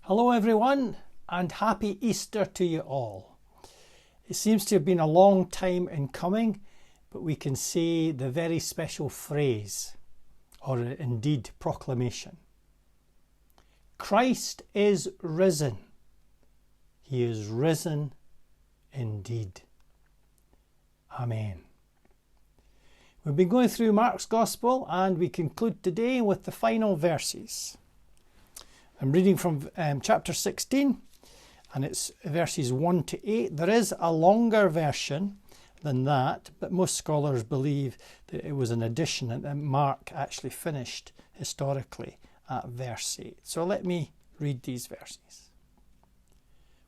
Hello everyone, and happy Easter to you all. It seems to have been a long time in coming, but we can say the very special phrase, or indeed proclamation. Christ is risen. He is risen indeed. Amen. We've been going through Mark's Gospel and we conclude today with the final verses. I'm reading from chapter 16 and it's verses 1 to 8. There is a longer version than that, but most scholars believe that it was an addition and that Mark actually finished historically at verse 8. So let me read these verses.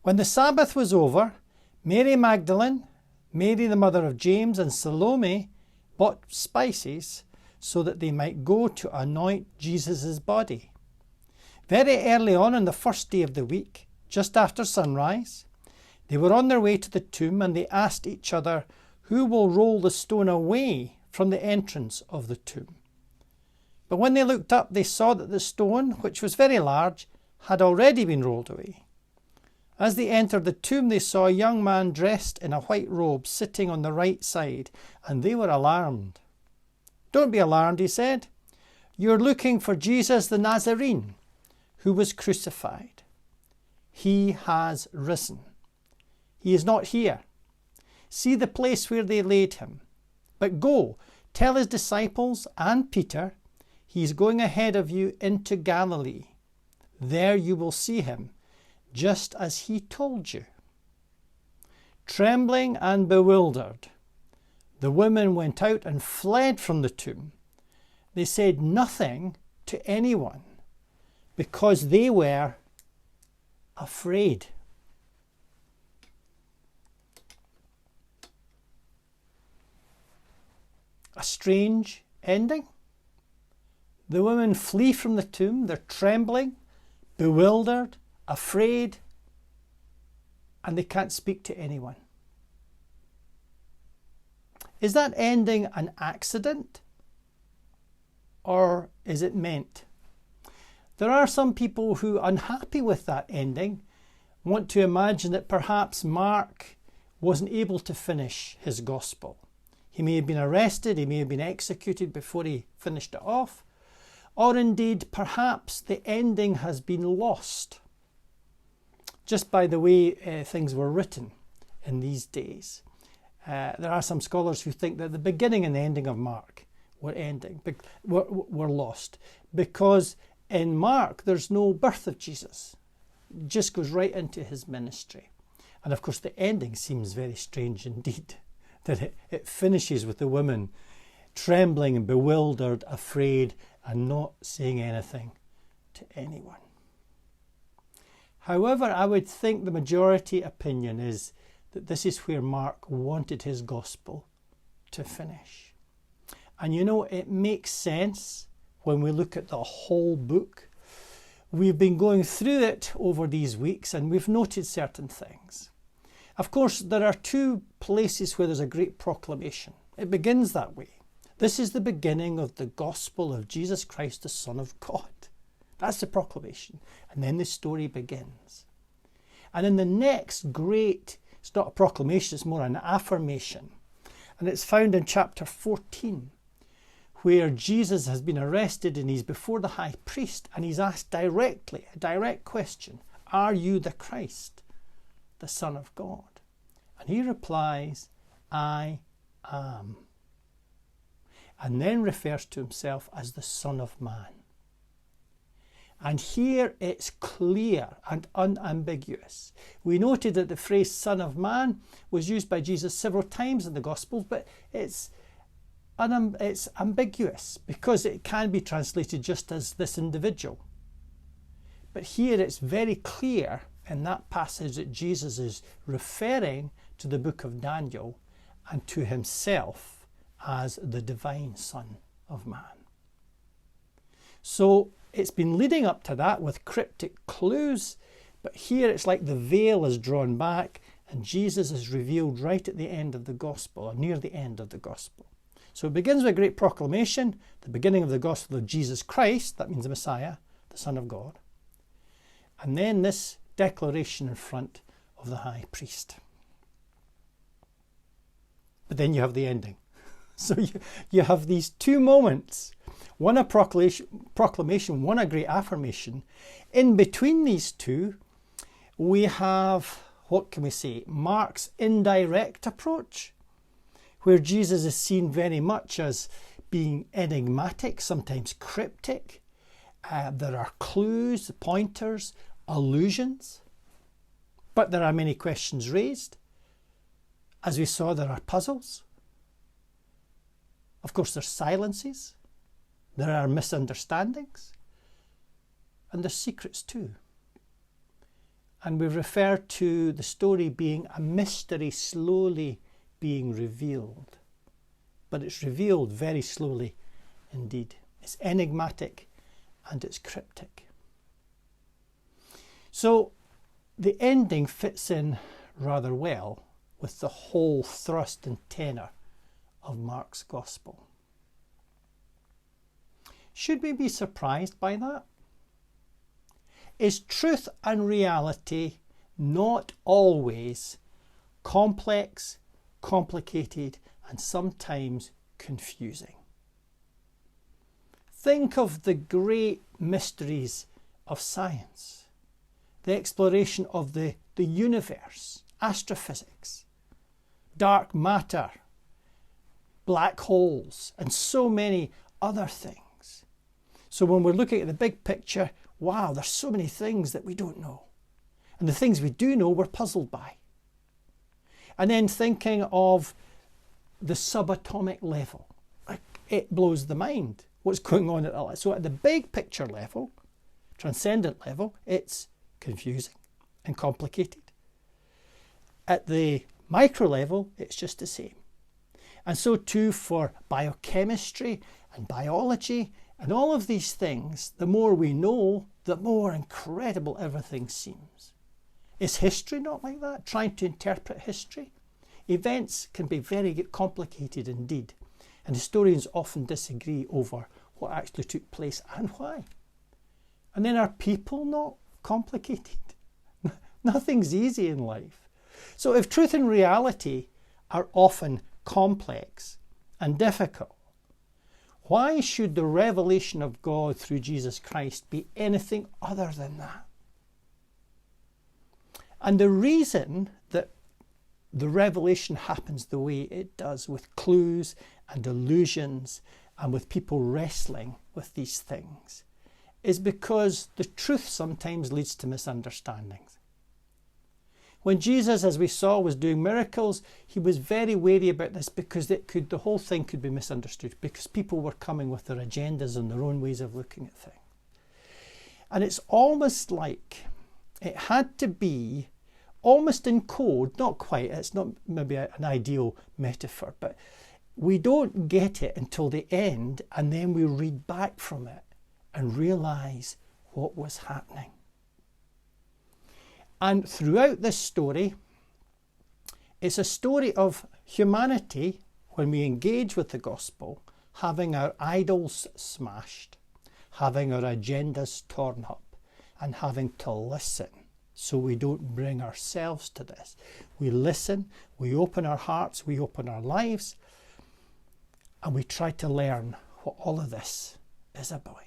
When the Sabbath was over, Mary Magdalene, Mary the mother of James, and Salome bought spices so that they might go to anoint Jesus' body. Very early on the first day of the week, just after sunrise, they were on their way to the tomb and they asked each other, "Who will roll the stone away from the entrance of the tomb?" But when they looked up, they saw that the stone, which was very large, had already been rolled away. As they entered the tomb, they saw a young man dressed in a white robe sitting on the right side, and they were alarmed. "Don't be alarmed," he said. "You're looking for Jesus the Nazarene, who was crucified. He has risen. He is not here. See the place where they laid him. But go, tell his disciples and Peter, he is going ahead of you into Galilee. There you will see him, just as he told you." Trembling and bewildered, the women went out and fled from the tomb. They said nothing to anyone, because they were afraid. A strange ending. The women flee from the tomb. They're trembling, bewildered, afraid, and they can't speak to anyone. Is that ending an accident, or is it meant? There are some people who, unhappy with that ending, want to imagine that perhaps Mark wasn't able to finish his gospel. He may have been arrested, he may have been executed before he finished it off, or indeed perhaps the ending has been lost just by the way things were written in these days. There are some scholars who think that the beginning and the ending of Mark were lost, because in Mark there's no birth of Jesus. It just goes right into his ministry. And of course the ending seems very strange indeed, that it finishes with the women trembling and bewildered, afraid, and not saying anything to anyone. However, I would think the majority opinion is that this is where Mark wanted his gospel to finish. And you know, it makes sense when we look at the whole book. We've been going through it over these weeks and we've noted certain things. Of course, there are two places where there's a great proclamation. It begins that way. This is the beginning of the gospel of Jesus Christ, the Son of God. That's the proclamation. And then the story begins. And in the next great, it's not a proclamation, it's more an affirmation. And it's found in chapter 14, where Jesus has been arrested and he's before the high priest and he's asked directly, a direct question, "Are you the Christ, the Son of God?" And he replies, "I am." And then refers to himself as the Son of Man. And here it's clear and unambiguous. We noted that the phrase Son of Man was used by Jesus several times in the Gospels, but it's ambiguous because it can be translated just as this individual. But here it's very clear in that passage that Jesus is referring to the book of Daniel and to himself as the divine Son of Man. So it's been leading up to that with cryptic clues, but here it's like the veil is drawn back and Jesus is revealed right at the end of the gospel, or near the end of the gospel. So it begins with a great proclamation, the beginning of the gospel of Jesus Christ, that means the Messiah, the Son of God. And then this declaration in front of the high priest. But then you have the ending. So you have these two moments, one a proclamation, one a great affirmation. In between these two, we have, what can we say, Mark's indirect approach, where Jesus is seen very much as being enigmatic, sometimes cryptic. There are clues, pointers, allusions, but there are many questions raised. As we saw, there are puzzles. Of course, there's silences. There are misunderstandings. And there's secrets too. And we refer to the story being a mystery slowly being revealed. But it's revealed very slowly indeed. It's enigmatic and it's cryptic. So the ending fits in rather well with the whole thrust and tenor of Mark's Gospel. Should we be surprised by that? Is truth and reality not always complex, complicated, and sometimes confusing? Think of the great mysteries of science, the exploration of the universe, astrophysics, dark matter, black holes, and so many other things. So when we're looking at the big picture, wow, there's so many things that we don't know. And the things we do know, we're puzzled by. And then thinking of the subatomic level, it blows the mind what's going on at that level. So at the big picture level, transcendent level, it's confusing and complicated. At the micro level, it's just the same. And so too for biochemistry and biology and all of these things, the more we know, the more incredible everything seems. Is history not like that? Trying to interpret history? Events can be very complicated indeed, and historians often disagree over what actually took place and why. And then are people not complicated? Nothing's easy in life. So if truth and reality are often complex and difficult, why should the revelation of God through Jesus Christ be anything other than that? And the reason that the revelation happens the way it does, with clues and allusions and with people wrestling with these things, is because the truth sometimes leads to misunderstandings. When Jesus, as we saw, was doing miracles, he was very wary about this because the whole thing could be misunderstood, because people were coming with their agendas and their own ways of looking at things. And it's almost like it had to be almost in code, not quite, it's not maybe an ideal metaphor, but we don't get it until the end, and then we read back from it and realise what was happening. And throughout this story, it's a story of humanity, when we engage with the gospel, having our idols smashed, having our agendas torn up, and having to listen so we don't bring ourselves to this. We listen, we open our hearts, we open our lives, and we try to learn what all of this is about.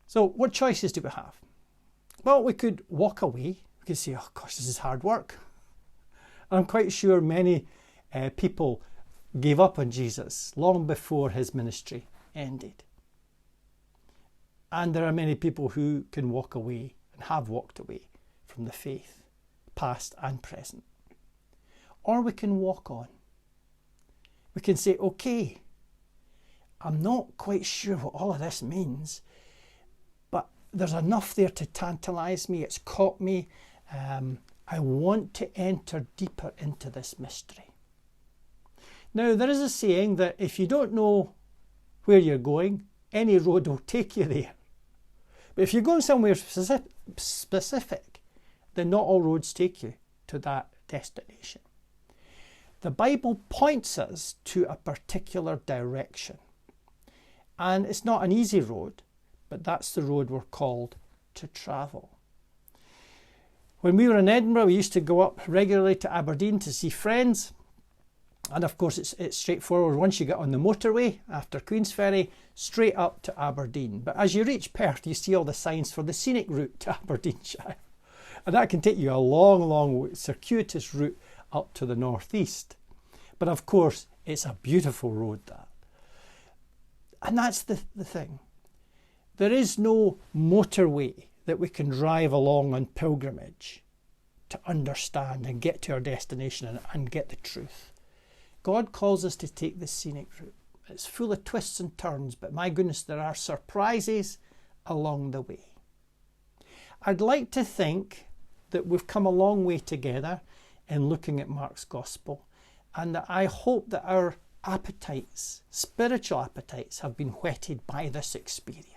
So what choices do we have? Well, we could walk away. We could say, oh gosh, this is hard work. And I'm quite sure many people gave up on Jesus long before his ministry ended. And there are many people who can walk away and have walked away from the faith, past and present. Or we can walk on. We can say, okay, I'm not quite sure what all of this means, but there's enough there to tantalise me. It's caught me. I want to enter deeper into this mystery. Now, there is a saying that if you don't know where you're going, any road will take you there. But if you're going somewhere specific, then not all roads take you to that destination. The Bible points us to a particular direction. And it's not an easy road, but that's the road we're called to travel. When we were in Edinburgh, we used to go up regularly to Aberdeen to see friends. And of course, it's straightforward. Once you get on the motorway after Queensferry, straight up to Aberdeen. But as you reach Perth, you see all the signs for the scenic route to Aberdeenshire. And that can take you a long, long, circuitous route up to the northeast. But of course, it's a beautiful road, that. And that's the thing. There is no motorway that we can drive along on pilgrimage to understand and get to our destination and get the truth. God calls us to take the scenic route. It's full of twists and turns, but my goodness, there are surprises along the way. I'd like to think that we've come a long way together in looking at Mark's Gospel, and that I hope that our appetites, spiritual appetites, have been whetted by this experience.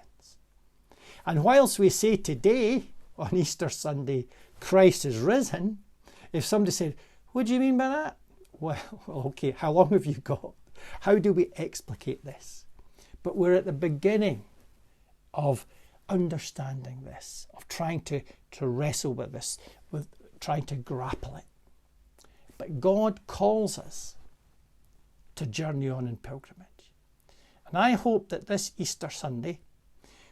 And whilst we say today, on Easter Sunday, Christ is risen, if somebody said, what do you mean by that? Well, okay, how long have you got? How do we explicate this? But we're at the beginning of understanding this, of trying to wrestle with this, with trying to grapple it. But God calls us to journey on in pilgrimage. And I hope that this Easter Sunday,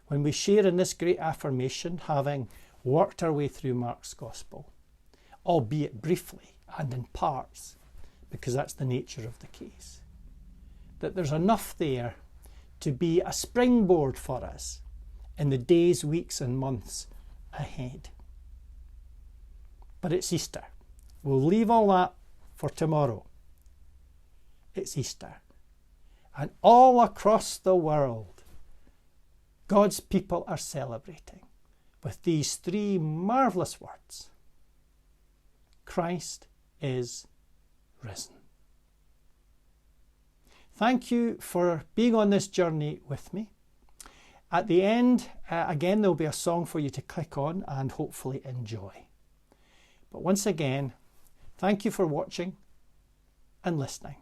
when we share in this great affirmation, having worked our way through Mark's Gospel, albeit briefly and in parts, because that's the nature of the case, that there's enough there to be a springboard for us in the days, weeks and months ahead. But it's Easter. We'll leave all that for tomorrow. It's Easter. And all across the world, God's people are celebrating with these three marvellous words: Christ is risen. Thank you for being on this journey with me. At the end, again, there'll be a song for you to click on and hopefully enjoy. But once again, thank you for watching and listening.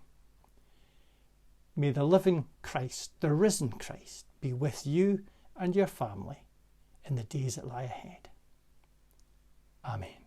May the living Christ, the risen Christ, be with you and your family in the days that lie ahead. Amen.